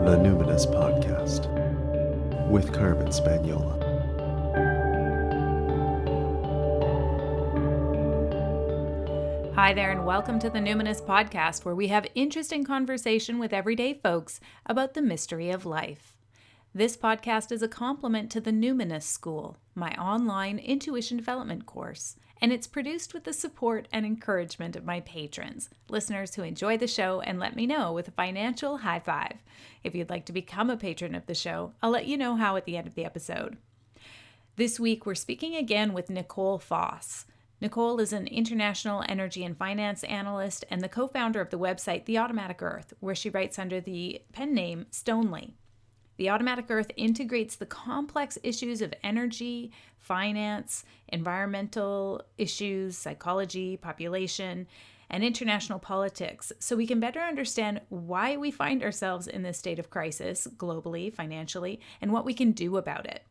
The Numinous Podcast with Carmen Spaniola. Hi there, and welcome to the Numinous Podcast, where we have interesting conversation with everyday folks about the mystery of life. This podcast is a complement to the Numinous School, my online intuition development course, and it's produced with the support and encouragement of my patrons, listeners who enjoy the show and let me know with a financial high five. If you'd like to become a patron of the show, I'll let you know how at the end of the episode. This week, we're speaking again with Nicole Foss. Nicole is an international energy and finance analyst and the co-founder of the website The Automatic Earth, where she writes under the pen name Stonely. The Automatic Earth integrates the complex issues of energy, finance, environmental issues, psychology, population, and international politics, so we can better understand why we find ourselves in this state of crisis globally, financially, and what we can do about it.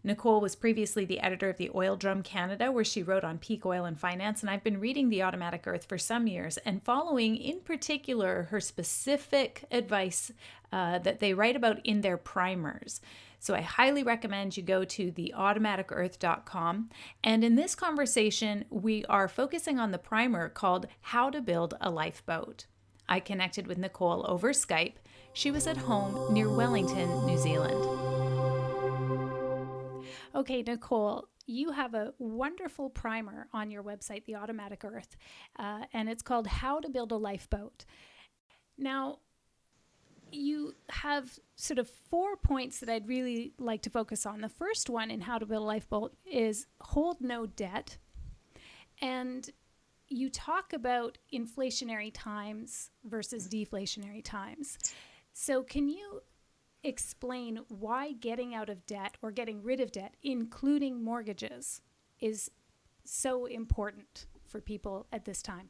Nicole was previously the editor of the Oil Drum Canada, where she wrote on peak oil and finance, and I've been reading The Automatic Earth for some years and following, in particular, her specific advice that they write about in their primers. So I highly recommend you go to theautomaticearth.com. And in this conversation, we are focusing on the primer called How to Build a Lifeboat. I connected with Nicole over Skype. She was at home near Wellington, New Zealand. Okay, Nicole, you have a wonderful primer on your website, The Automatic Earth, and it's called How to Build a Lifeboat. Now, you have sort of 4 points that I'd really like to focus on. The first one in How to Build a Lifeboat is hold no debt. And you talk about inflationary times versus deflationary times. So can you explain why getting out of debt or getting rid of debt, including mortgages, is so important for people at this time?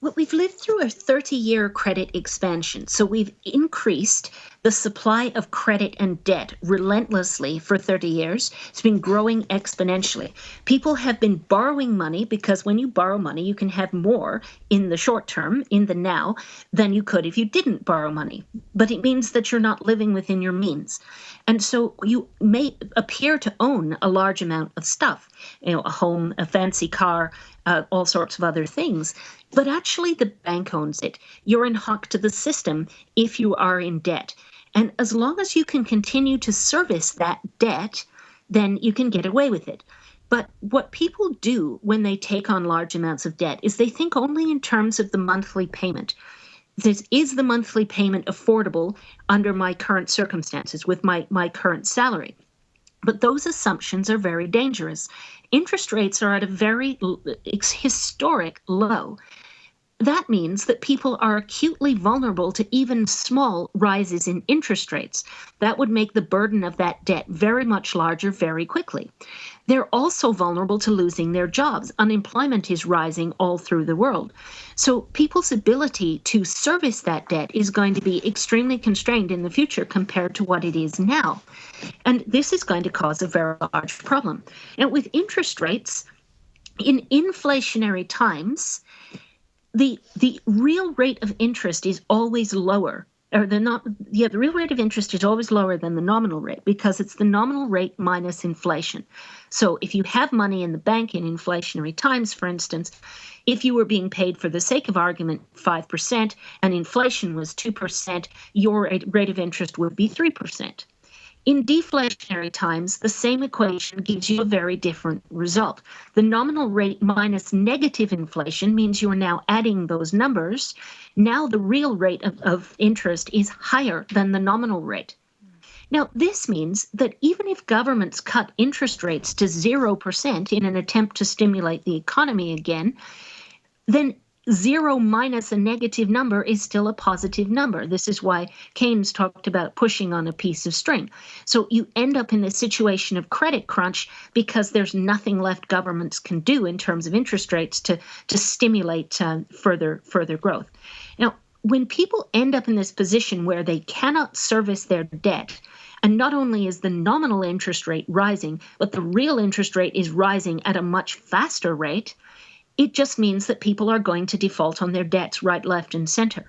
Well, we've lived through a 30-year credit expansion. So we've increased the supply of credit and debt relentlessly for 30 years. It's been growing exponentially. People have been borrowing money because when you borrow money, you can have more in the short term, in the now, than you could if you didn't borrow money. But it means that you're not living within your means. And so you may appear to own a large amount of stuff, a home, a fancy car, all sorts of other things. But actually, the bank owns it. You're in hock to the system if you are in debt. And as long as you can continue to service that debt, then you can get away with it. But what people do when they take on large amounts of debt is they think only in terms of the monthly payment. Is the monthly payment affordable under my current circumstances with my current salary? But those assumptions are very dangerous. Interest rates are at a very historic low. That means that people are acutely vulnerable to even small rises in interest rates. That would make the burden of that debt very much larger very quickly. They're also vulnerable to losing their jobs. Unemployment is rising all through the world. So people's ability to service that debt is going to be extremely constrained in the future compared to what it is now. And this is going to cause a very large problem. Now, with interest rates, in inflationary times, the real rate of interest is always lower, the real rate of interest is always lower than the nominal rate because it's the nominal rate minus inflation. So if you have money in the bank in inflationary times, for instance, if you were being paid, for the sake of argument, 5% and inflation was 2%, your rate of interest would be 3%. In deflationary times, the same equation gives you a very different result. The nominal rate minus negative inflation means you are now adding those numbers. Now the real rate of interest is higher than the nominal rate. Now, this means that even if governments cut interest rates to 0% in an attempt to stimulate the economy again, then 0 minus a negative number is still a positive number. This is why Keynes talked about pushing on a piece of string. So you end up in a situation of credit crunch because there's nothing left governments can do in terms of interest rates to stimulate further growth. Now, when people end up in this position where they cannot service their debt, and not only is the nominal interest rate rising, but the real interest rate is rising at a much faster rate, it just means that people are going to default on their debts right, left, and center.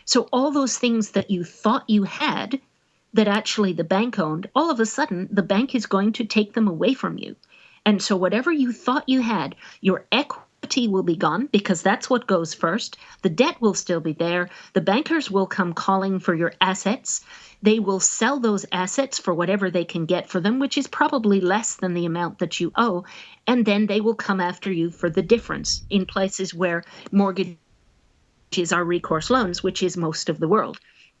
So all those things that you thought you had that actually the bank owned, all of a sudden the bank is going to take them away from you. And so whatever you thought you had, your equity will be gone because that's what goes first. The debt will still be there. The bankers will come calling for your assets. They will sell those assets for whatever they can get for them, which is probably less than the amount that you owe. And then they will come after you for the difference in places where mortgages are recourse loans, which is most of the world.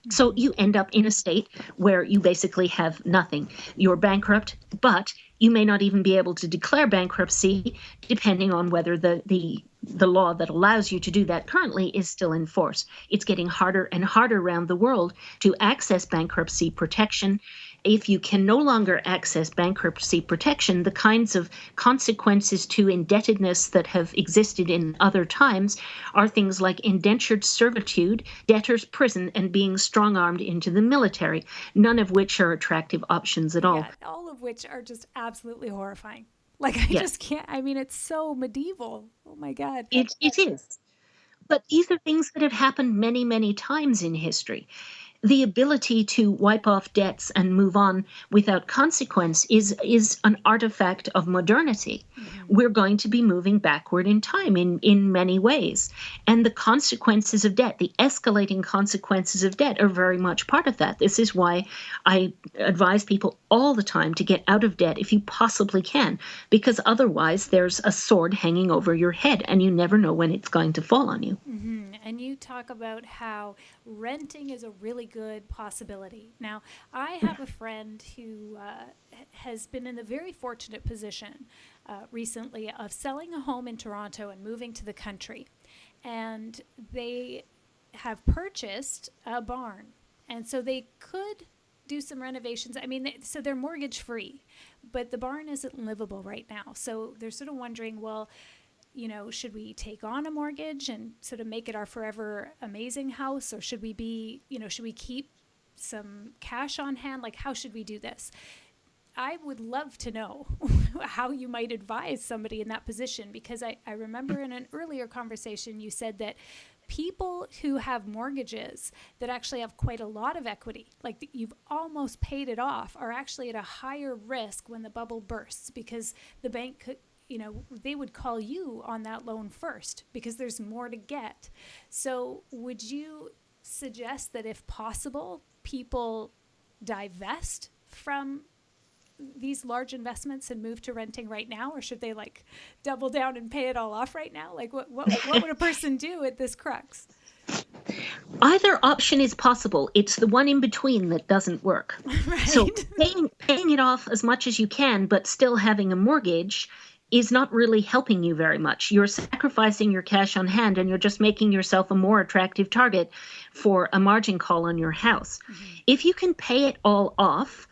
So you end up in a state where you basically have nothing. You're bankrupt, but you may not even be able to declare bankruptcy, depending on whether the law that allows you to do that currently is still in force. It's getting harder and harder around the world to access bankruptcy protection. If you can no longer access bankruptcy protection, the kinds of consequences to indebtedness that have existed in other times are things like indentured servitude, debtor's prison, and being strong-armed into the military, none of which are attractive options at all. Yeah, all of which are just absolutely horrifying. Like, I just can't, I mean, it's so medieval. Oh my God. It is. But these are things that have happened many, many times in history. The ability to wipe off debts and move on without consequence is an artifact of modernity. We're going to be moving backward in time in many ways. And the consequences of debt, the escalating consequences of debt, are very much part of that. This is why I advise people all the time to get out of debt if you possibly can, because otherwise there's a sword hanging over your head and you never know when it's going to fall on you. And you talk about how renting is a really good possibility. Now, I have a friend who has been in the very fortunate position recently of selling a home in Toronto and moving to the country. And they have purchased a barn. And so they could do some renovations. I mean, so they're mortgage free, but the barn isn't livable right now. So they're sort of wondering, well, you know, should we take on a mortgage and sort of make it our forever amazing house? Or should we be, you know, should we keep some cash on hand? Like, how should we do this? I would love to know how you might advise somebody in that position, because I remember in an earlier conversation you said that people who have mortgages that actually have quite a lot of equity, like you've almost paid it off, are actually at a higher risk when the bubble bursts, because the bank could, you know, they would call you on that loan first because there's more to get. So would you suggest that if possible, people divest from these large investments and move to renting right now? Or should they like double down and pay it all off right now? Like what would a person do at this crux? Either option is possible. It's the one in between that doesn't work. Right. So paying it off as much as you can, but still having a mortgage is not really helping you very much. You're sacrificing your cash on hand and you're just making yourself a more attractive target for a margin call on your house. If you can pay it all off,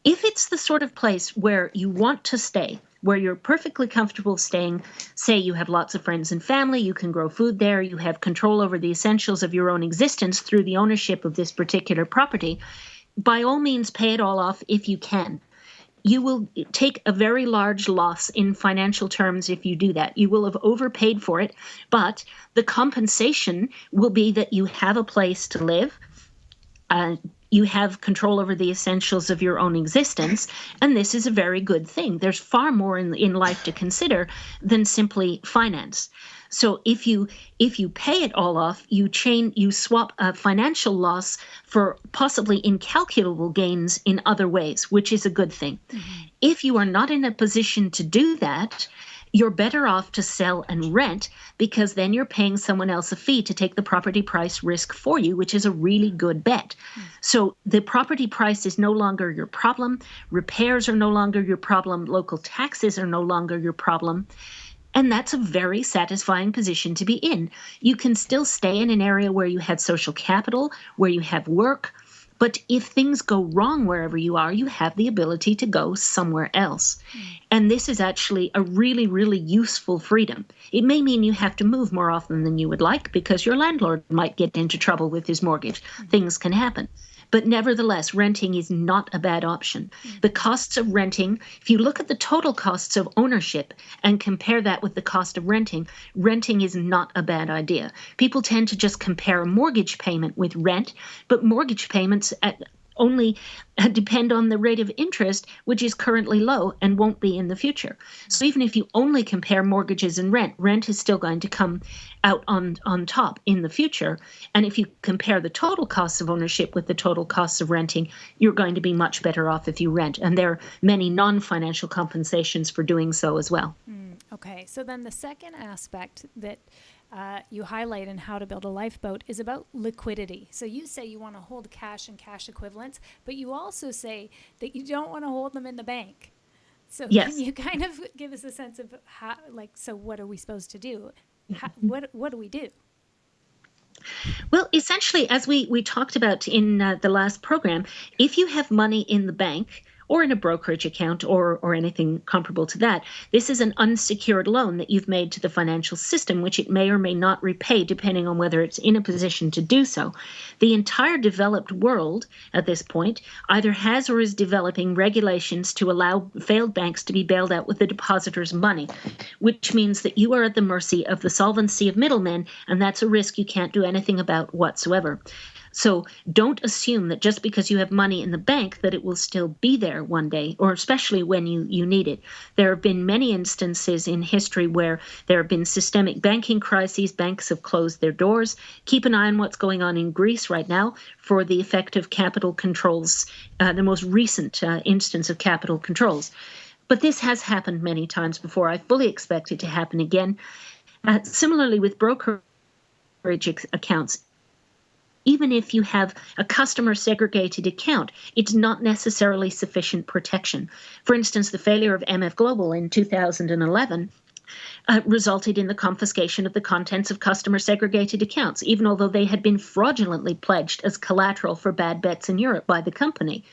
if it's the sort of place where you want to stay, where you're perfectly comfortable staying, say you have lots of friends and family, you can grow food there, you have control over the essentials of your own existence through the ownership of this particular property, by all means pay it all off if you can. You will take a very large loss in financial terms if you do that. You will have overpaid for it, but the compensation will be that you have a place to live, you have control over the essentials of your own existence, and this is a very good thing. There's far more in life to consider than simply finance. So if you pay it all off, you swap a financial loss for possibly incalculable gains in other ways, which is a good thing. If you are not in a position to do that, you're better off to sell and rent, because then you're paying someone else a fee to take the property price risk for you, which is a really good bet. So the property price is no longer your problem. Repairs are no longer your problem. Local taxes are no longer your problem. And that's a very satisfying position to be in. You can still stay in an area where you have social capital, where you have work. But if things go wrong wherever you are, you have the ability to go somewhere else. And this is actually a really, really useful freedom. It may mean you have to move more often than you would like because your landlord might get into trouble with his mortgage. Things can happen. But nevertheless, renting is not a bad option. The costs of renting, if you look at the total costs of ownership and compare that with the cost of renting, renting is not a bad idea. People tend to just compare a mortgage payment with rent, but mortgage payments only depend on the rate of interest, which is currently low and won't be in the future. So even if you only compare mortgages and rent is still going to come out on top in the future. And if you compare the total costs of ownership with the total costs of renting, you're going to be much better off if you rent. And there are many non-financial compensations for doing so as well. Okay, so then the second aspect that you highlight in How to Build a Lifeboat is about liquidity. So you say you want to hold cash and cash equivalents, but you also say that you don't want to hold them in the bank. So Yes. Can you kind of give us a sense of how, so what are we supposed to do? What do we do? Well, essentially, as we talked about in the last program, if you have money in the bank or in a brokerage account or anything comparable to that, this is an unsecured loan that you've made to the financial system, which it may or may not repay depending on whether it's in a position to do so. The entire developed world at this point either has or is developing regulations to allow failed banks to be bailed out with the depositor's money, which means that you are at the mercy of the solvency of middlemen, and that's a risk you can't do anything about whatsoever. So don't assume that just because you have money in the bank that it will still be there one day, or especially when you need it. There have been many instances in history where there have been systemic banking crises. Banks have closed their doors. Keep an eye on what's going on in Greece right now for the effect of capital controls, the most recent instance of capital controls. But this has happened many times before. I fully expect it to happen again. Similarly with brokerage accounts, even if you have a customer segregated account, it's not necessarily sufficient protection. For instance, the failure of MF Global in 2011 resulted in the confiscation of the contents of customer segregated accounts, even although they had been fraudulently pledged as collateral for bad bets in Europe by the company.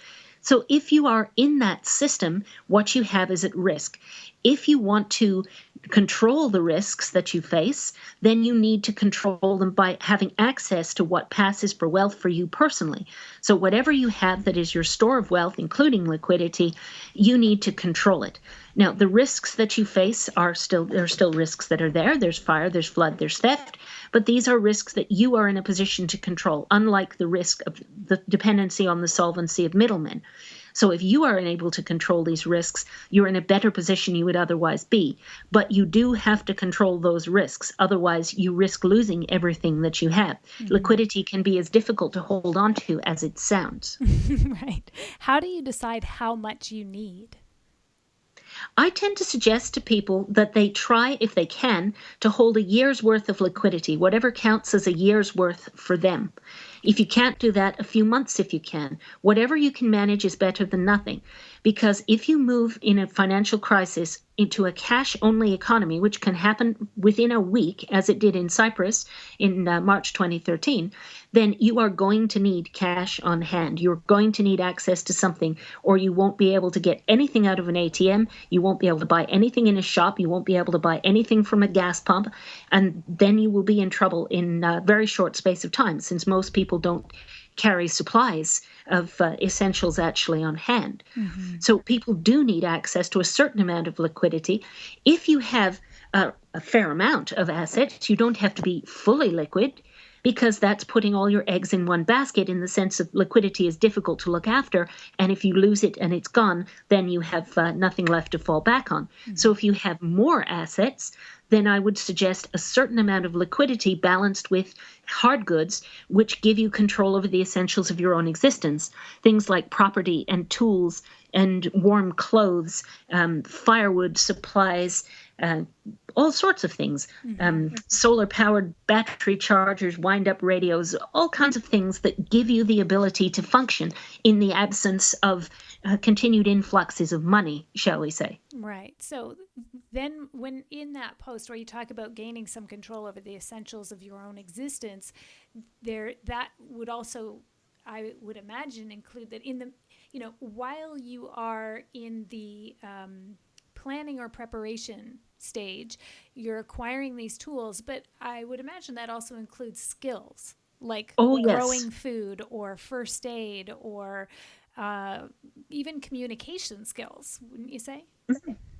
So if you are in that system, what you have is at risk. If you want to control the risks that you face, then you need to control them by having access to what passes for wealth for you personally. So whatever you have that is your store of wealth, including liquidity, you need to control it. Now, the risks that you face there are still risks that are there. There's fire, there's flood, there's theft, but these are risks that you are in a position to control, unlike the risk of the dependency on the solvency of middlemen. So if you are unable to control these risks, you're in a better position you would otherwise be. But you do have to control those risks. Otherwise, you risk losing everything that you have. Liquidity can be as difficult to hold on to as it sounds. Right. How do you decide how much you need? I tend to suggest to people that they try, if they can, to hold a year's worth of liquidity, whatever counts as a year's worth for them. If you can't do that, a few months if you can. Whatever you can manage is better than nothing. Because if you move in a financial crisis into a cash-only economy, which can happen within a week, as it did in Cyprus in March 2013, then you are going to need cash on hand. You're going to need access to something, or you won't be able to get anything out of an ATM. You won't be able to buy anything in a shop. You won't be able to buy anything from a gas pump. And then you will be in trouble in a very short space of time, since most people don't carry supplies of essentials actually on hand. So people do need access to a certain amount of liquidity. If you have a fair amount of assets, you don't have to be fully liquid, because that's putting all your eggs in one basket, in the sense of liquidity is difficult to look after. And if you lose it and it's gone, then you have nothing left to fall back on. So if you have more assets, then I would suggest a certain amount of liquidity balanced with hard goods, which give you control over the essentials of your own existence. Things like property and tools and warm clothes, firewood supplies, all sorts of things, solar-powered battery chargers, wind-up radios, all kinds of things that give you the ability to function in the absence of continued influxes of money, shall we say. Right. So then when in that post where you talk about gaining some control over the essentials of your own existence, that would also, I would imagine, include that in the, while you are in the planning or preparation stage, you're acquiring these tools, but I would imagine that also includes skills, like Oh, yes. growing food or first aid or even communication skills, wouldn't you say?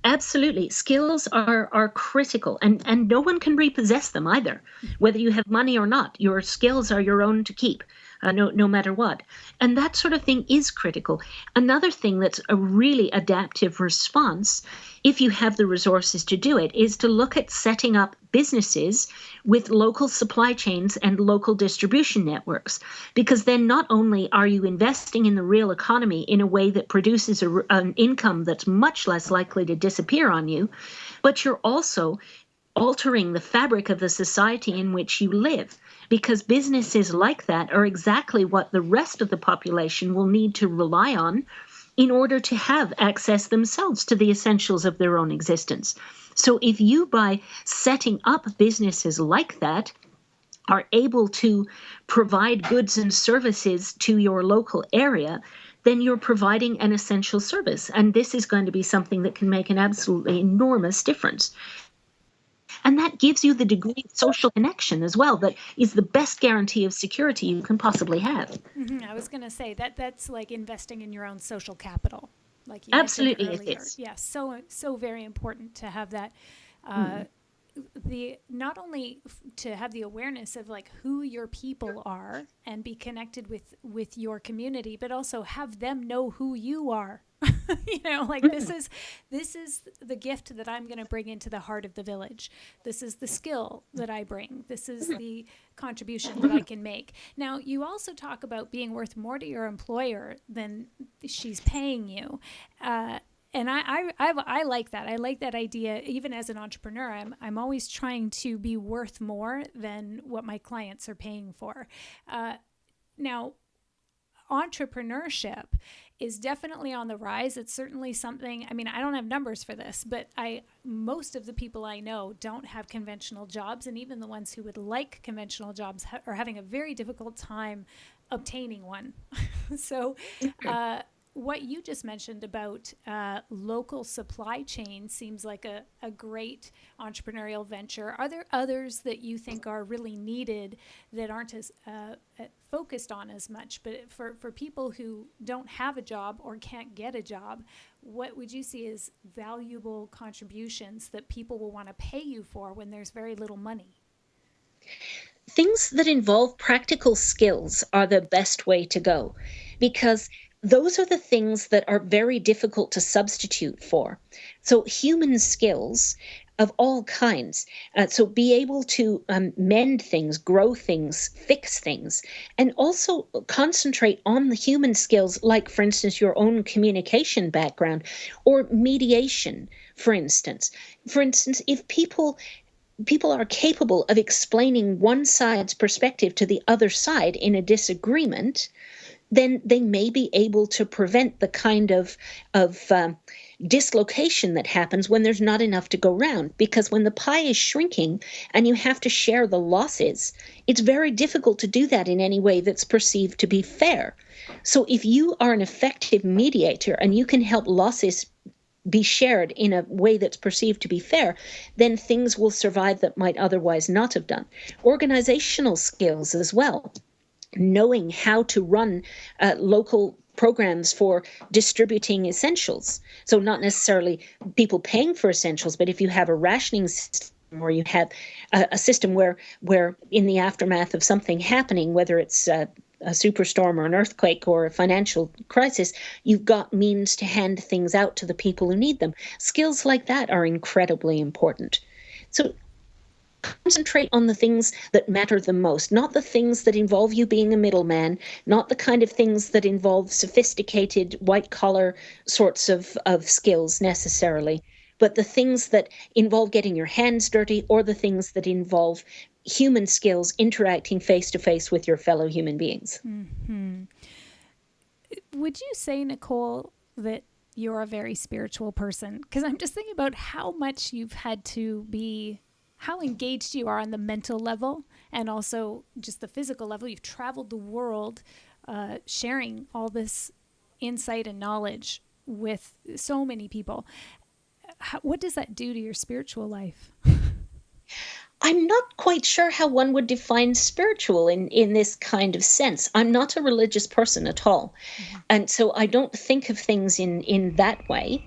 Absolutely. Skills are critical, and no one can repossess them either. Whether you have money or not, your skills are your own to keep, no matter what. And that sort of thing is critical. Another thing that's a really adaptive response, if you have the resources to do it, is to look at setting up businesses with local supply chains and local distribution networks. Because then not only are you investing in the real economy in a way that produces an income that's much less likely to disappear on you, but you're also altering the fabric of the society in which you live. Because businesses like that are exactly what the rest of the population will need to rely on in order to have access themselves to the essentials of their own existence. So if you, by setting up businesses like that, are able to provide goods and services to your local area, then you're providing an essential service. And this is going to be something that can make an absolutely enormous difference. And that gives you the degree of social connection as well, that is the best guarantee of security you can possibly have. I was going to say that's like investing in your own social capital, like you mentioned Absolutely, it earlier. is. Yes, so very important to have that. Mm. The not only to have the awareness of like who your people are and be connected with your community, but also have them know who you are. Like this is the gift that I'm going to bring into the heart of the village. This is the skill that I bring. This is the contribution that I can make. Now, you also talk about being worth more to your employer than she's paying you. And I like that. I like that idea. Even as an entrepreneur, I'm always trying to be worth more than what my clients are paying for. Now, entrepreneurship is definitely on the rise. It's certainly something, I mean, I don't have numbers for this, but most of the people I know don't have conventional jobs, and even the ones who would like conventional jobs are having a very difficult time obtaining one. So, what you just mentioned about local supply chain seems like a great entrepreneurial venture. Are there others that you think are really needed that aren't as focused on as much? But for people who don't have a job or can't get a job, what would you see as valuable contributions that people will want to pay you for when there's very little money? Things that involve practical skills are the best way to go, because those are the things that are very difficult to substitute for. So, human skills of all kinds. So, be able to mend things, grow things, fix things, and also concentrate on the human skills, like, for instance, your own communication background or mediation, for instance. For instance, if people are capable of explaining one side's perspective to the other side in a disagreement, then they may be able to prevent the kind of dislocation that happens when there's not enough to go round. Because when the pie is shrinking and you have to share the losses, it's very difficult to do that in any way that's perceived to be fair. So if you are an effective mediator and you can help losses be shared in a way that's perceived to be fair, then things will survive that might otherwise not have done. Organizational skills as well, knowing how to run local programs for distributing essentials. So, not necessarily people paying for essentials, but if you have a rationing system, or you have a system where in the aftermath of something happening, whether it's a superstorm or an earthquake or a financial crisis, you've got means to hand things out to the people who need them. Skills like that are incredibly important. So concentrate on the things that matter the most, not the things that involve you being a middleman, not the kind of things that involve sophisticated white collar sorts of skills necessarily, but the things that involve getting your hands dirty, or the things that involve human skills interacting face to face with your fellow human beings. Would you say, Nicole, that you're a very spiritual person? Because I'm just thinking about how much you've had to be, how engaged you are on the mental level and also just the physical level. You've traveled the world sharing all this insight and knowledge with so many people. What does that do to your spiritual life? I'm not quite sure how one would define spiritual in this kind of sense. I'm not a religious person at all. Mhm. And so I don't think of things in that way.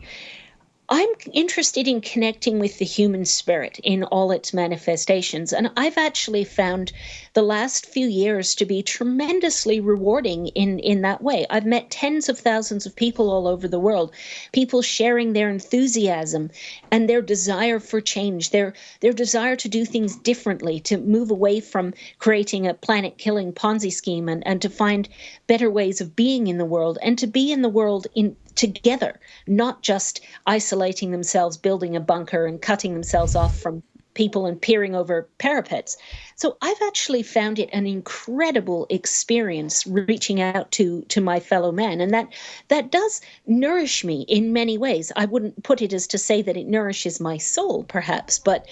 I'm interested in connecting with the human spirit in all its manifestations. And I've actually found the last few years to be tremendously rewarding in that way. I've met tens of thousands of people all over the world, people sharing their enthusiasm and their desire for change, their desire to do things differently, to move away from creating a planet killing Ponzi scheme and to find better ways of being in the world and to be in the world in together, not just isolating themselves, building a bunker and cutting themselves off from people and peering over parapets. So I've actually found it an incredible experience reaching out to my fellow man, and that does nourish me in many ways. I wouldn't put it as to say that it nourishes my soul, perhaps, but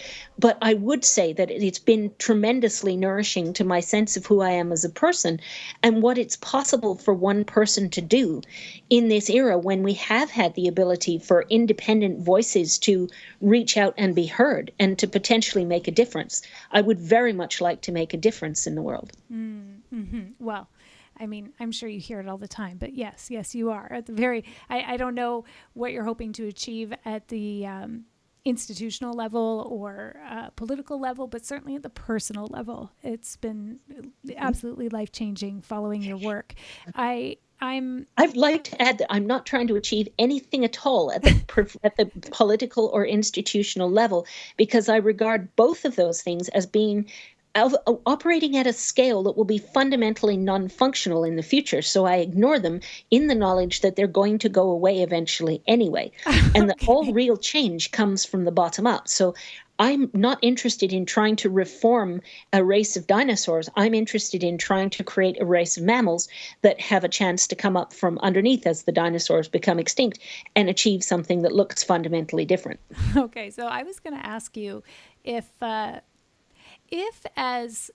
I would say that it's been tremendously nourishing to my sense of who I am as a person and what it's possible for one person to do in this era when we have had the ability for independent voices to reach out and be heard and to potentially make a difference. I would very much like to make a difference in the world. Mm-hmm. Well, I mean, I'm sure you hear it all the time, but yes, you are at the very, I don't know what you're hoping to achieve at the institutional level or political level, but certainly at the personal level, it's been absolutely life-changing following your work. I'd like to add that I'm not trying to achieve anything at all at the political or institutional level, because I regard both of those things as being operating at a scale that will be fundamentally non-functional in the future. So I ignore them in the knowledge that they're going to go away eventually anyway, and that all real change comes from the bottom up. So I'm not interested in trying to reform a race of dinosaurs. I'm interested in trying to create a race of mammals that have a chance to come up from underneath as the dinosaurs become extinct and achieve something that looks fundamentally different. Okay, so I was going to ask you if as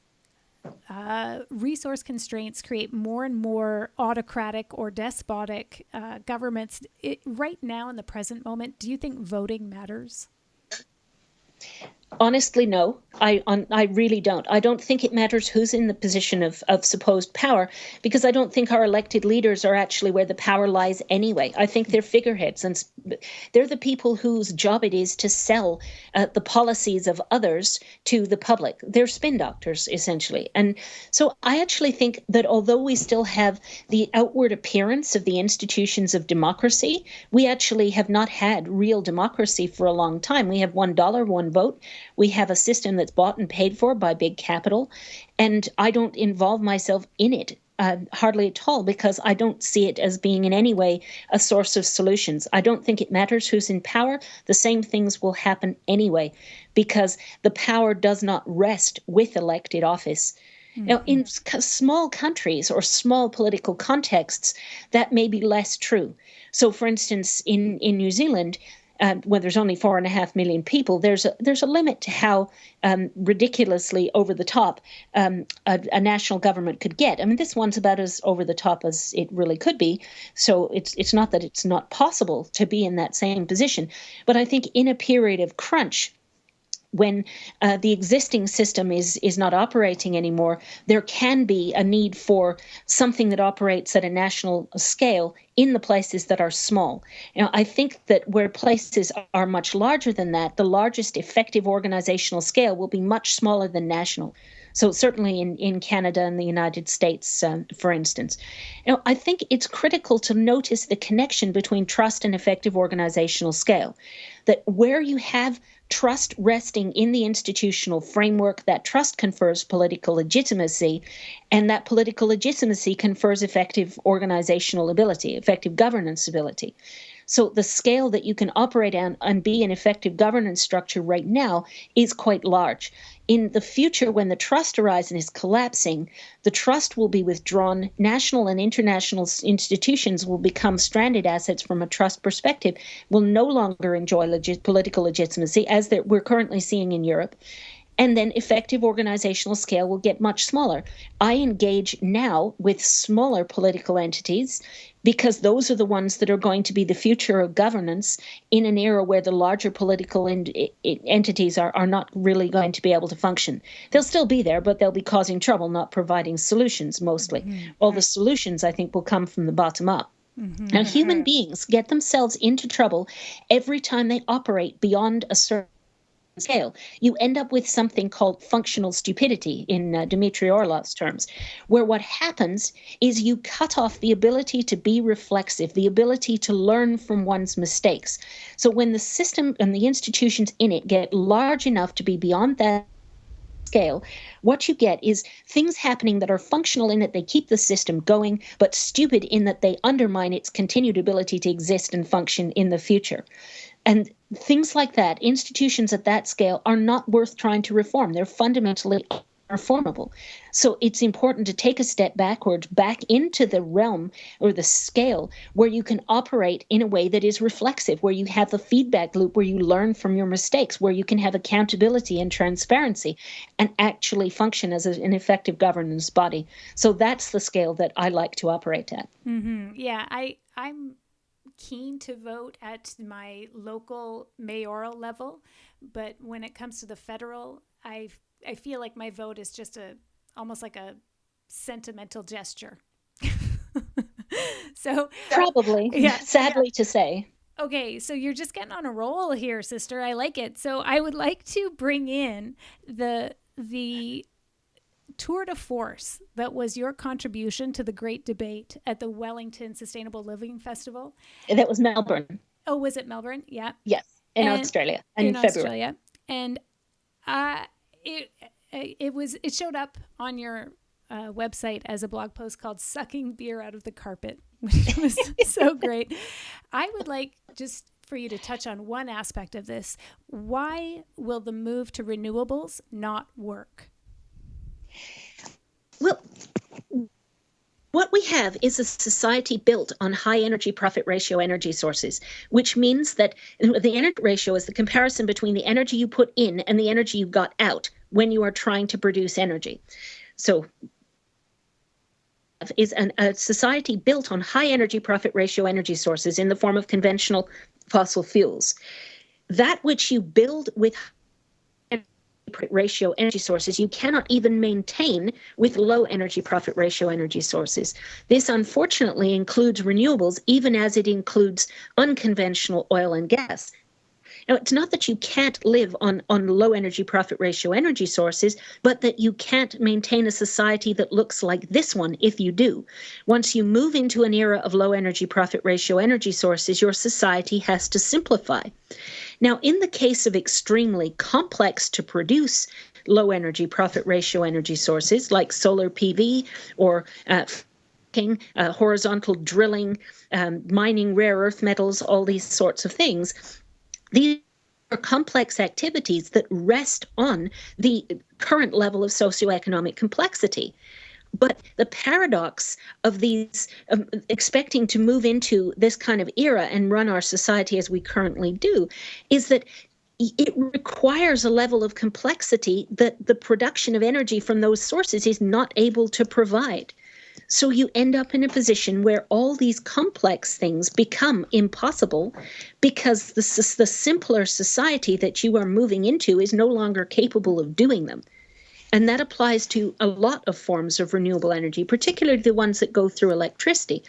resource constraints create more and more autocratic or despotic governments, right now in the present moment, do you think voting matters? Honestly, no, I really don't. I don't think it matters who's in the position of supposed power, because I don't think our elected leaders are actually where the power lies anyway. I think they're figureheads, and they're the people whose job it is to sell the policies of others to the public. They're spin doctors, essentially. And so I actually think that although we still have the outward appearance of the institutions of democracy, we actually have not had real democracy for a long time. We have $1, one vote. We have a system that's bought and paid for by big capital, and I don't involve myself in it hardly at all, because I don't see it as being in any way a source of solutions. I don't think it matters who's in power. The same things will happen anyway, because the power does not rest with elected office. Now, in small countries or small political contexts, that may be less true. So, for instance, in New Zealand, when there's only 4.5 million people, there's a limit to how ridiculously over the top a national government could get. I mean, this one's about as over the top as it really could be. So it's not that it's not possible to be in that same position, but I think in a period of crunch, when the existing system is not operating anymore, there can be a need for something that operates at a national scale in the places that are small. I think that where places are much larger than that, the largest effective organizational scale will be much smaller than national. So certainly in Canada and the United States, for instance. I think it's critical to notice the connection between trust and effective organizational scale. That where you have trust resting in the institutional framework, that trust confers political legitimacy, and that political legitimacy confers effective organizational ability, effective governance ability. So the scale that you can operate on and be an effective governance structure right now is quite large. In the future, when the trust horizon is collapsing, the trust will be withdrawn. National and international institutions will become stranded assets from a trust perspective, will no longer enjoy political legitimacy, as we're currently seeing in Europe. And then effective organizational scale will get much smaller. I engage now with smaller political entities because those are the ones that are going to be the future of governance in an era where the larger political entities are not really going to be able to function. They'll still be there, but they'll be causing trouble, not providing solutions mostly. All the solutions, I think, will come from the bottom up. Now, human beings get themselves into trouble every time they operate beyond a certain scale. You end up with something called functional stupidity in Dmitry Orlov's terms, where what happens is you cut off the ability to be reflexive, the ability to learn from one's mistakes. So when the system and the institutions in it get large enough to be beyond that scale, what you get is things happening that are functional in that they keep the system going, but stupid in that they undermine its continued ability to exist and function in the future. And things like that, institutions at that scale, are not worth trying to reform. They're fundamentally unreformable. So it's important to take a step backwards, back into the realm or the scale where you can operate in a way that is reflexive, where you have a feedback loop, where you learn from your mistakes, where you can have accountability and transparency and actually function as an effective governance body. So that's the scale that I like to operate at. Yeah, I'm keen to vote at my local mayoral level, but when it comes to the federal, I feel like my vote is just almost like a sentimental gesture. So probably, yeah, sadly to say. Okay, so you're just getting on a roll here, sister. I like it. So I would like to bring in the tour de force that was your contribution to the great debate at the Wellington Sustainable Living Festival. That was Melbourne. Oh, was it Melbourne? Yeah. Yes, in Australia in February. Australia. And it showed up on your website as a blog post called "Sucking Beer Out of the Carpet," which was so great. I would like just for you to touch on one aspect of this. Why will the move to renewables not work? Well, what we have is a society built on high energy profit ratio energy sources, which means that the energy ratio is the comparison between the energy you put in and the energy you got out when you are trying to produce energy. So is a society built on high energy profit ratio energy sources in the form of conventional fossil fuels. That which you build with ratio energy sources you cannot even maintain with low energy profit ratio energy sources. This unfortunately includes renewables, even as it includes unconventional oil and gas. Now, it's not that you can't live on low energy profit ratio energy sources, but that you can't maintain a society that looks like this one if you do. Once you move into an era of low energy profit ratio energy sources, your society has to simplify. Now, in the case of extremely complex to produce low energy profit ratio energy sources like solar PV or horizontal drilling, mining rare earth metals, all these sorts of things, these are complex activities that rest on the current level of socioeconomic complexity. But the paradox of these expecting to move into this kind of era and run our society as we currently do is that it requires a level of complexity that the production of energy from those sources is not able to provide. So you end up in a position where all these complex things become impossible because the simpler society that you are moving into is no longer capable of doing them. And that applies to a lot of forms of renewable energy, particularly the ones that go through electricity.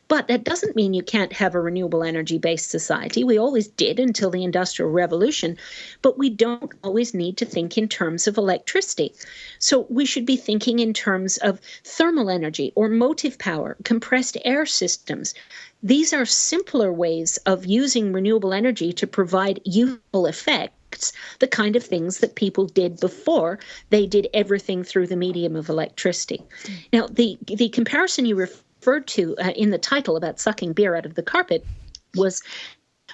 But that doesn't mean you can't have a renewable energy-based society. We always did until the Industrial Revolution, but we don't always need to think in terms of electricity. So we should be thinking in terms of thermal energy or motive power, compressed air systems. These are simpler ways of using renewable energy to provide useful effects, the kind of things that people did before they did everything through the medium of electricity. Now, the comparison you referred to in the title about sucking beer out of the carpet was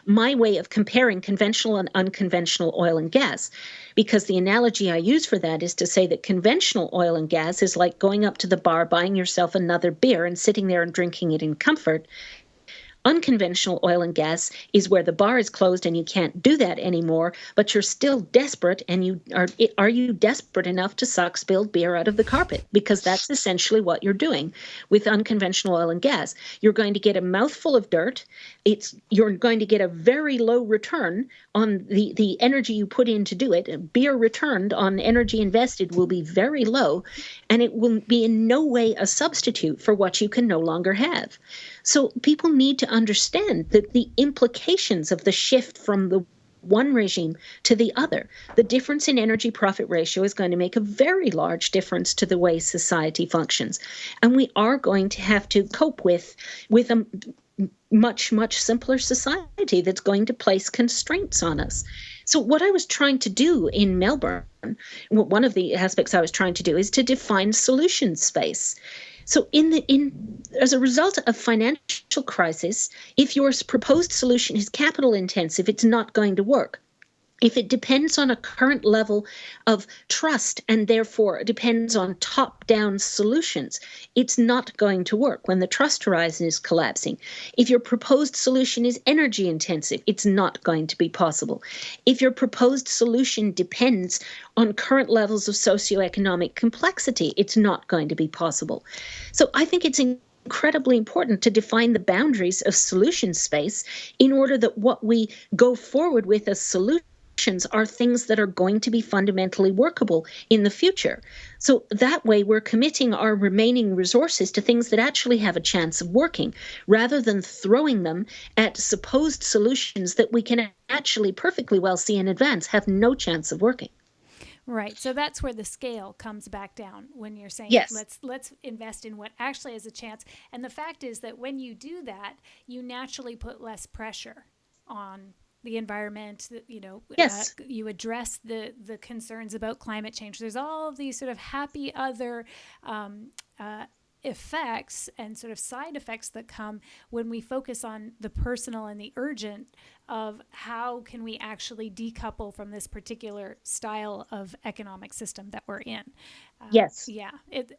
my way of comparing conventional and unconventional oil and gas, because the analogy I use for that is to say that conventional oil and gas is like going up to the bar, buying yourself another beer and sitting there and drinking it in comfort. Unconventional oil and gas is where the bar is closed and you can't do that anymore, but you're still desperate, and are you desperate enough to suck spilled beer out of the carpet? Because that's essentially what you're doing with unconventional oil and gas. You're going to get a mouthful of dirt. You're going to get a very low return on the energy you put in to do it. Beer returned on energy invested will be very low, and it will be in no way a substitute for what you can no longer have. So people need to understand that the implications of the shift from the one regime to the other, the difference in energy profit ratio is going to make a very large difference to the way society functions. And we are going to have to cope with a much, much simpler society that's going to place constraints on us. So what I was trying to do in Melbourne, one of the aspects I was trying to do is to define solution space. So as a result of financial crisis, if your proposed solution is capital intensive, it's not going to work. If it depends on a current level of trust and therefore depends on top-down solutions, it's not going to work when the trust horizon is collapsing. If your proposed solution is energy intensive, it's not going to be possible. If your proposed solution depends on current levels of socioeconomic complexity, it's not going to be possible. So I think it's incredibly important to define the boundaries of solution space in order that what we go forward with as solutions are things that are going to be fundamentally workable in the future. So that way we're committing our remaining resources to things that actually have a chance of working, rather than throwing them at supposed solutions that we can actually perfectly well see in advance have no chance of working. Right. So that's where the scale comes back down when you're saying, yes, let's invest in what actually has a chance. And the fact is that when you do that, you naturally put less pressure on the environment, yes. you address the concerns about climate change. There's all of these sort of happy other effects and sort of side effects that come when we focus on the personal and the urgent of how can we actually decouple from this particular style of economic system that we're in. Yes. Yeah.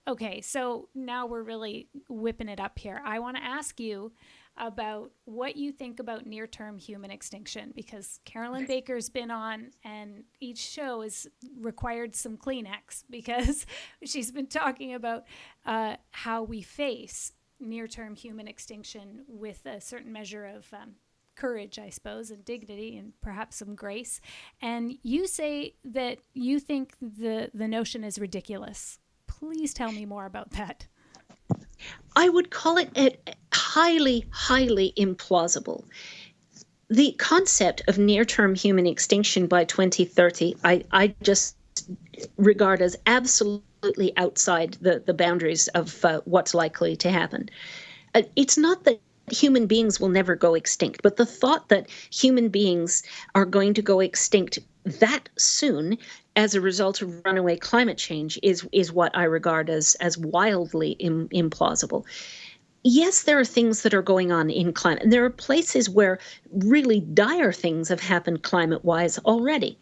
Okay. So now we're really whipping it up here. I want to ask you about what you think about near-term human extinction, because Carolyn Baker's been on and each show has required some Kleenex because she's been talking about how we face near-term human extinction with a certain measure of courage, I suppose, and dignity and perhaps some grace. And you say that you think the notion is ridiculous. Please tell me more about that. I would call it highly, highly implausible. The concept of near-term human extinction by 2030, I just regard as absolutely outside the boundaries of what's likely to happen. It's not that human beings will never go extinct, but the thought that human beings are going to go extinct that soon as a result of runaway climate change is what I regard as wildly implausible. Yes, there are things that are going on in climate, and there are places where really dire things have happened climate-wise already,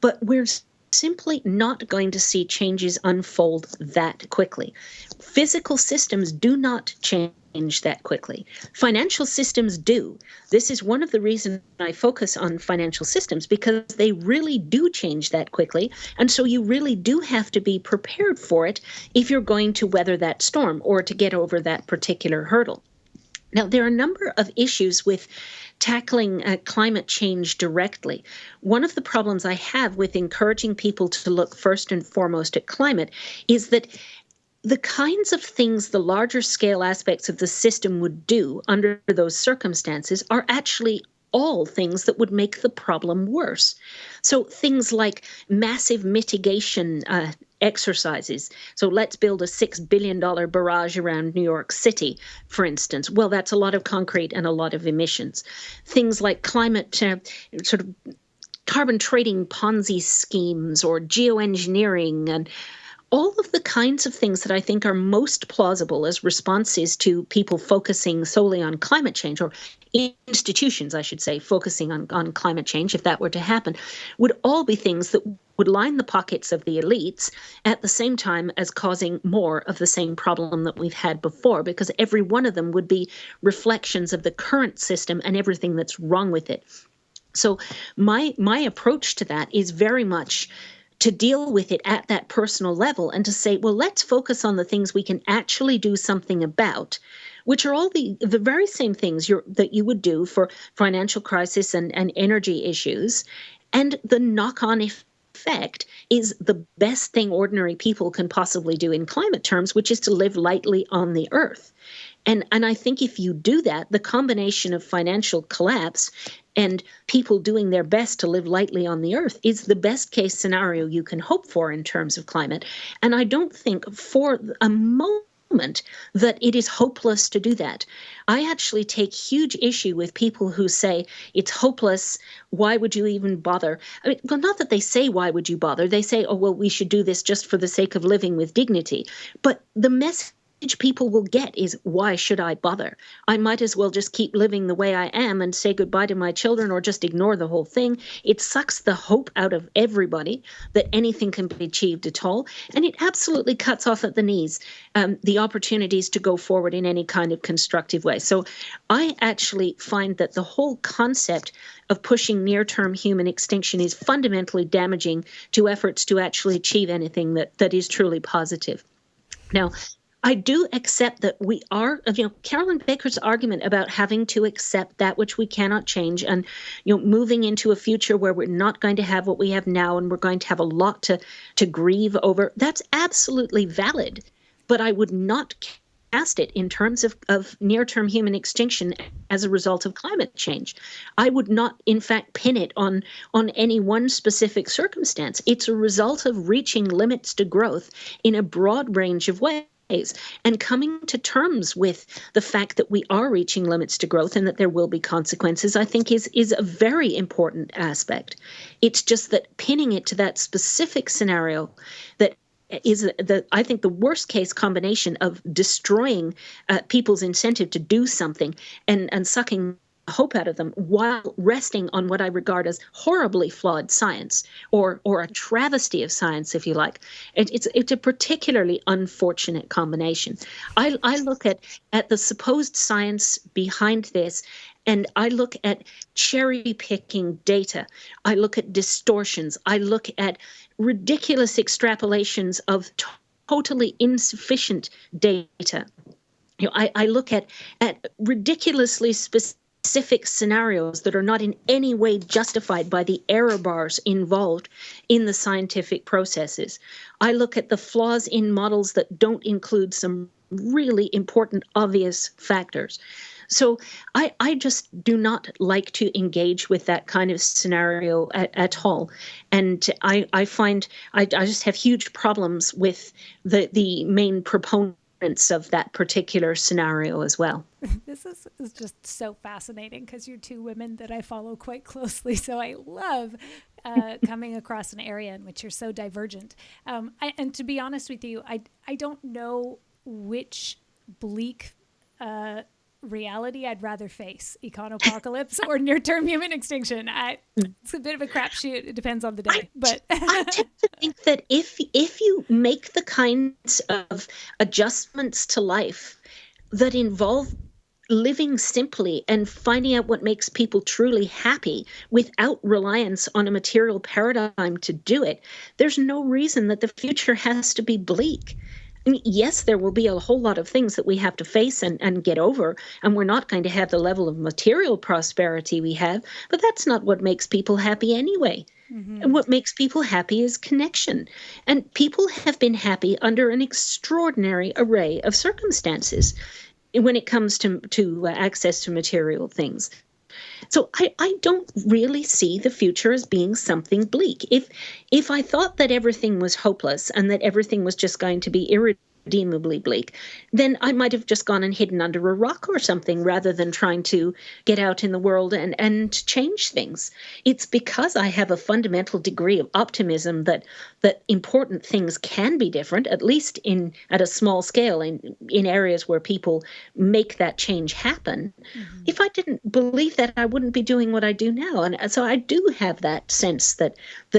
but we're simply not going to see changes unfold that quickly. Physical systems do not change that quickly. Financial systems do. This is one of the reasons I focus on financial systems, because they really do change that quickly. And so you really do have to be prepared for it if you're going to weather that storm or to get over that particular hurdle. Now, there are a number of issues with tackling climate change directly. One of the problems I have with encouraging people to look first and foremost at climate is that the kinds of things the larger scale aspects of the system would do under those circumstances are actually all things that would make the problem worse. So things like massive mitigation exercises. So let's build a $6 billion barrage around New York City, for instance. Well, that's a lot of concrete and a lot of emissions. Things like climate sort of carbon trading Ponzi schemes or geoengineering and all of the kinds of things that I think are most plausible as responses to people focusing solely on climate change, or institutions, I should say, focusing on climate change, if that were to happen, would all be things that would line the pockets of the elites at the same time as causing more of the same problem that we've had before, because every one of them would be reflections of the current system and everything that's wrong with it. So my approach to that is very much to deal with it at that personal level and to say, well, let's focus on the things we can actually do something about, which are all the very same things that you would do for financial crisis and energy issues. And the knock-on effect is the best thing ordinary people can possibly do in climate terms, which is to live lightly on the earth. And I think if you do that, the combination of financial collapse and people doing their best to live lightly on the earth is the best case scenario you can hope for in terms of climate. And I don't think for a moment that it is hopeless to do that. I actually take huge issue with people who say it's hopeless. Why would you even bother? I mean, well, not that they say, why would you bother? They say, oh, well, we should do this just for the sake of living with dignity. But the message people will get is, why should I bother? I might as well just keep living the way I am and say goodbye to my children, or just ignore the whole thing. It sucks the hope out of everybody that anything can be achieved at all. And it absolutely cuts off at the knees the opportunities to go forward in any kind of constructive way. So I actually find that the whole concept of pushing near-term human extinction is fundamentally damaging to efforts to actually achieve anything that is truly positive. Now, I do accept that we are, Carolyn Baker's argument about having to accept that which we cannot change, and, moving into a future where we're not going to have what we have now and we're going to have a lot to grieve over, that's absolutely valid. But I would not cast it in terms of near-term human extinction as a result of climate change. I would not, in fact, pin it on any one specific circumstance. It's a result of reaching limits to growth in a broad range of ways. And coming to terms with the fact that we are reaching limits to growth and that there will be consequences, I think is a very important aspect. It's just that pinning it to that specific scenario that is I think the worst case combination of destroying people's incentive to do something and sucking hope out of them while resting on what I regard as horribly flawed science, or a travesty of science, if you like. It's a particularly unfortunate combination. I look at the supposed science behind this, and I look at cherry picking data. I look at distortions. I look at ridiculous extrapolations of totally insufficient data. I look at ridiculously specific scenarios that are not in any way justified by the error bars involved in the scientific processes. I look at the flaws in models that don't include some really important, obvious factors. So I just do not like to engage with that kind of scenario at all. And I find I just have huge problems with the main proponents of that particular scenario as well. This is just so fascinating, because you're two women that I follow quite closely. So I love coming across an area in which you're so divergent. And to be honest with you, I don't know which bleak reality I'd rather face: econopocalypse or near-term human extinction. It's a bit of a crapshoot. It depends on the day. But I tend to think that if you make the kinds of adjustments to life that involve living simply and finding out what makes people truly happy without reliance on a material paradigm to do it, there's no reason that the future has to be bleak. I mean, yes, there will be a whole lot of things that we have to face and get over, and we're not going to have the level of material prosperity we have, but that's not what makes people happy anyway. Mm-hmm. And what makes people happy is connection. And people have been happy under an extraordinary array of circumstances when it comes to access to material things. So I don't really see the future as being something bleak. If I thought that everything was hopeless and that everything was just going to be irredeemably bleak, then I might have just gone and hidden under a rock or something rather than trying to get out in the world and change things. It's because I have a fundamental degree of optimism that important things can be different, at least at a small scale in areas where people make that change happen. Mm-hmm. If I didn't believe that, I wouldn't be doing what I do now. And so I do have that sense that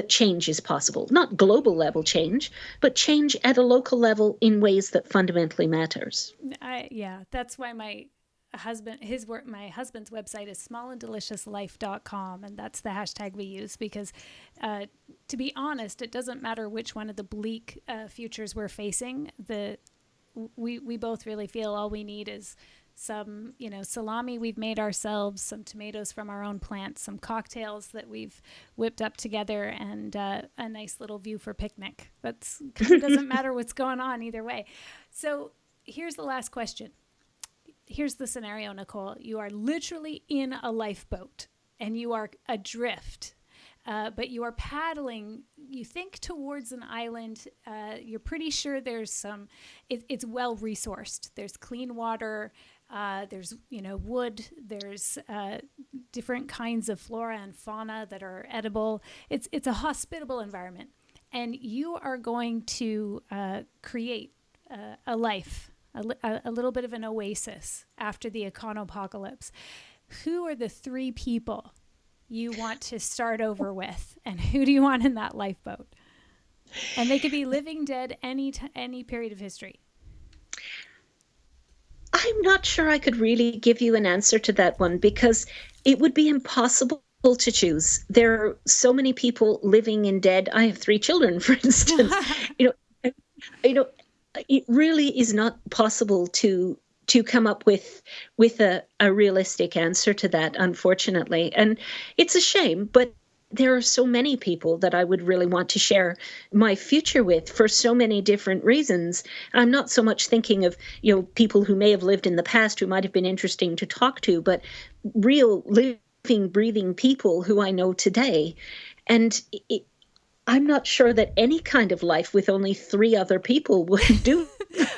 change is possible. Not global level change, but change at a local level in ways that fundamentally matters. Yeah, that's why my husband's website is smallanddeliciouslife.com, and that's the hashtag we use because to be honest, it doesn't matter which one of the bleak futures we're facing. We both really feel all we need is some, salami we've made ourselves, some tomatoes from our own plants, some cocktails that we've whipped up together, and a nice little view for picnic. That's kind of doesn't matter what's going on either way. So here's the last question. Here's the scenario, Nicole. You are literally in a lifeboat and you are adrift. But you are paddling, you think, towards an island. You're pretty sure there's it's well resourced. There's clean water, there's, wood, there's different kinds of flora and fauna that are edible. It's a hospitable environment. And you are going to create a life, a little bit of an oasis after the econopocalypse. Who are the three people you want to start over with, and who do you want in that lifeboat? And they could be living, dead, any period of history. I'm not sure I could really give you an answer to that one because it would be impossible to choose. There are so many people living and dead. I have 3 children, for instance. It really is not possible to come up with a realistic answer to that, unfortunately. And it's a shame, but there are so many people that I would really want to share my future with for so many different reasons. I'm not so much thinking of, people who may have lived in the past who might have been interesting to talk to, but real living, breathing people who I know today. And I'm not sure that any kind of life with only 3 other people would do.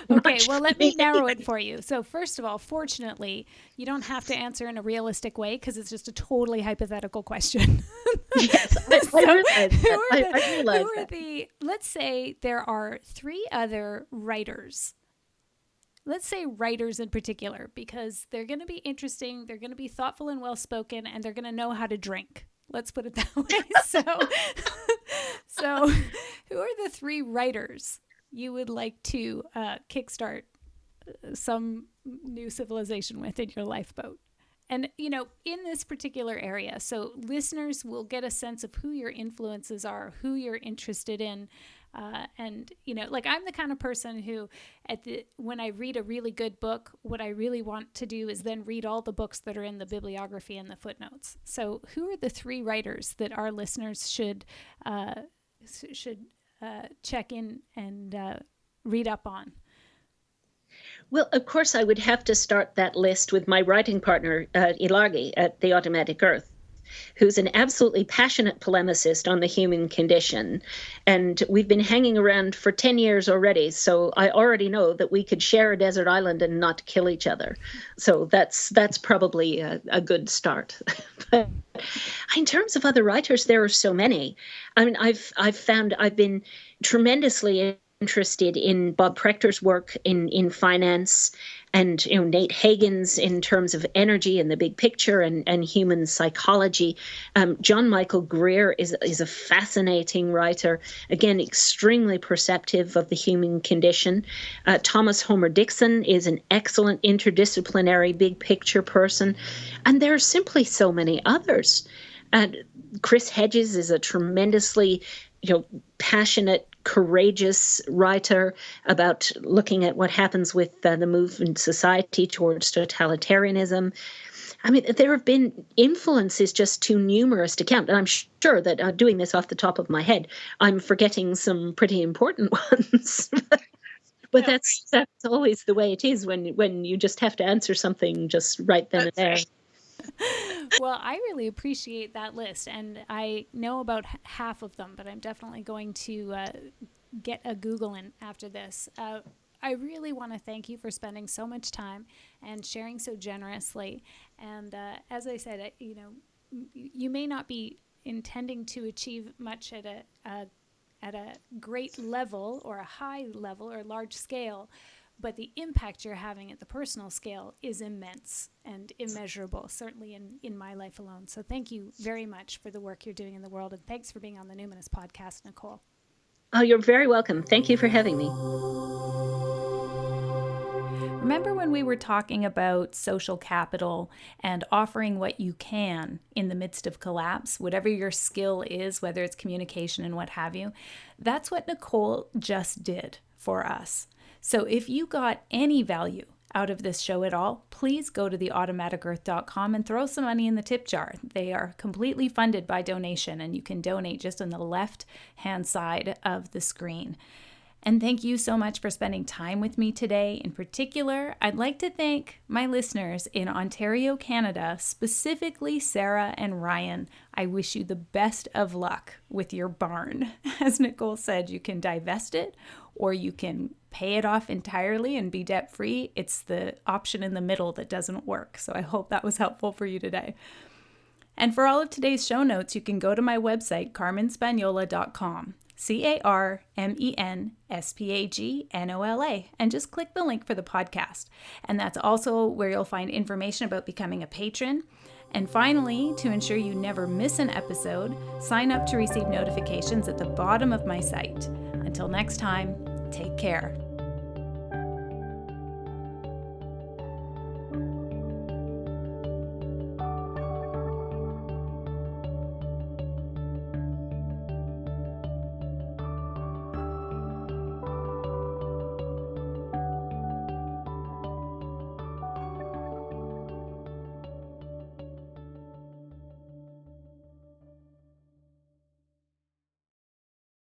Okay, well, let me narrow it for you. So first of all, fortunately, you don't have to answer in a realistic way because it's just a totally hypothetical question. Yes, I realize that. Let's say there are 3 other writers. Let's say writers in particular, because they're going to be interesting, they're going to be thoughtful and well-spoken, and they're going to know how to drink. Let's put it that way. So who are the 3 writers you would like to kickstart some new civilization with in your lifeboat? And, in this particular area, so listeners will get a sense of who your influences are, who you're interested in. And, I'm the kind of person who when I read a really good book, what I really want to do is then read all the books that are in the bibliography and the footnotes. So who are the 3 writers that our listeners should check in and read up on? Well, of course, I would have to start that list with my writing partner, Ilagi, at The Automatic Earth, who's an absolutely passionate polemicist on the human condition. And we've been hanging around for 10 years already, so I already know that we could share a desert island and not kill each other. So that's probably a good start. But in terms of other writers, there are so many. I mean, I've been tremendously interested in Bob Prechter's work in finance, and Nate Hagen's in terms of energy and the big picture and human psychology. John Michael Greer is a fascinating writer, again, extremely perceptive of the human condition. Thomas Homer Dixon is an excellent interdisciplinary big picture person. And there are simply so many others. Chris Hedges is a tremendously passionate, courageous writer about looking at what happens with the move in society towards totalitarianism. I mean, there have been influences just too numerous to count. And I'm sure that doing this off the top of my head, I'm forgetting some pretty important ones. But that's always the way it is when you just have to answer something just right then and there. Well, I really appreciate that list, and I know about half of them, but I'm definitely going to get a Google in after this. I really want to thank you for spending so much time and sharing so generously. And as I said, you may not be intending to achieve much at a great level or a high level or large scale, but the impact you're having at the personal scale is immense and immeasurable, certainly in my life alone. So thank you very much for the work you're doing in the world, and thanks for being on the Numinous podcast, Nicole. Oh, you're very welcome. Thank you for having me. Remember when we were talking about social capital and offering what you can in the midst of collapse, whatever your skill is, whether it's communication and what have you? That's what Nicole just did for us. So if you got any value out of this show at all, please go to theautomaticearth.com and throw some money in the tip jar. They are completely funded by donation, and you can donate just on the left-hand side of the screen. And thank you so much for spending time with me today. In particular, I'd like to thank my listeners in Ontario, Canada, specifically Sarah and Ryan. I wish you the best of luck with your barn. As Nicole said, you can divest it or you can pay it off entirely and be debt-free. It's the option in the middle that doesn't work. So I hope that was helpful for you today. And for all of today's show notes, you can go to my website, carmenspagnola.com. CarmenSpagnola, and just click the link for the podcast. And that's also where you'll find information about becoming a patron. And finally, to ensure you never miss an episode, sign up to receive notifications at the bottom of my site. Until next time, take care.